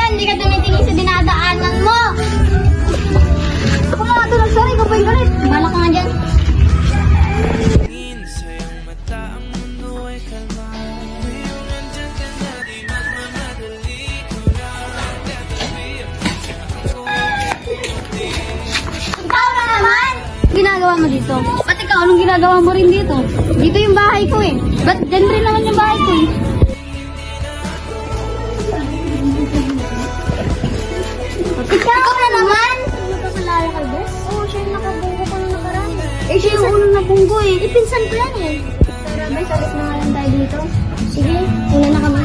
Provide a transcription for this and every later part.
Hindi ka tumitingin sa dinadaanan mo. Ako nga ito nagsari, ikaw pa yung galit. Malak ka nga dyan. Ikaw na naman! Ginagawa mo dito? Ba't ikaw, anong ginagawa mo rin dito? Dito yung bahay ko eh. Ba't dyan rin naman yung bahay ko eh? Ikaw na naman! Nakakalala ka, Bes? Oo, siya yung nakabunggo ko nung nakaraan. Eh, siya yung unang nabunggo eh. Ipinsan ko yan eh. Tara, Bes, alis na nga lang tayo dito. Sige, una na kami.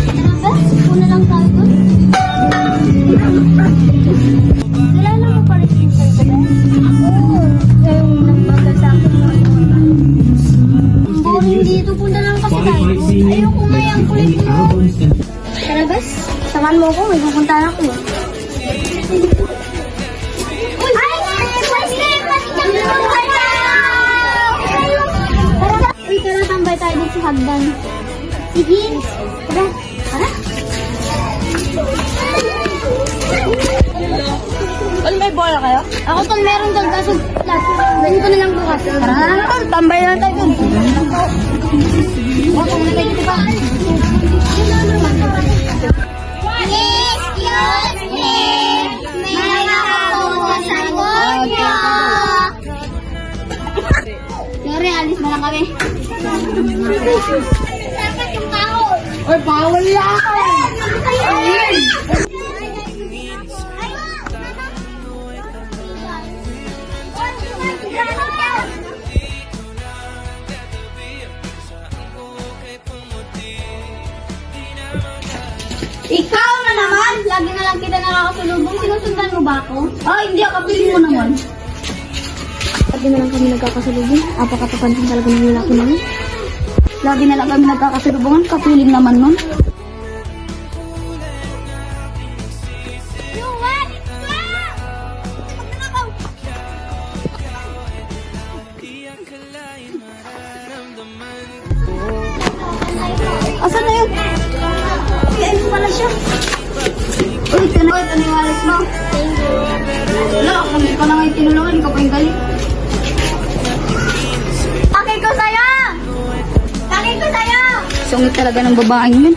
Tara, Bes, una lang tayo doon. Kilala mo pa rin yung sir ko, Bes? Oo, yung nagbagal sa akin mo. Ang boring dito, punta lang kasi tayo. Ayoko nga yung kulit mo. Tara, Bes, samahan mo ako, may pupuntahan ako. Ay! Pwede! Uy, tara, tambay tayo dito sa hagdan. Sige. Tara. Tara. Well, may bola kayo? Ako tol, meron doon kaso gawin ko na lang bukas. Tara na tol, tambay na tayo dun. Ako na tayo dito ba? Excuse me! May nakapunta sa kanya! Sorry, alis na lang kami. Dapat yung kahon! Oy, bawal yan! Ayun! Ikaw na naman! Lagi na lang kita nakakasulubong. Sinusundan mo ba ako? Ay, hindi ako, kapilin mo naman. Lagi na lang kami nagkakasulubong. Apakatapansin talaga ng lalaki namin. Lagi na lang kami nagkakasalubungan, kapiling naman nun. Asan na yun? Ay, ayun pala siya. Uy, tanong yung alas mo. Wala, kung ikaw na ngayon tinulungan, ikaw pa yung galit. Pakay ko sa'yo! Pakay ko sa'yo! Sungit talaga ng babaeng yun.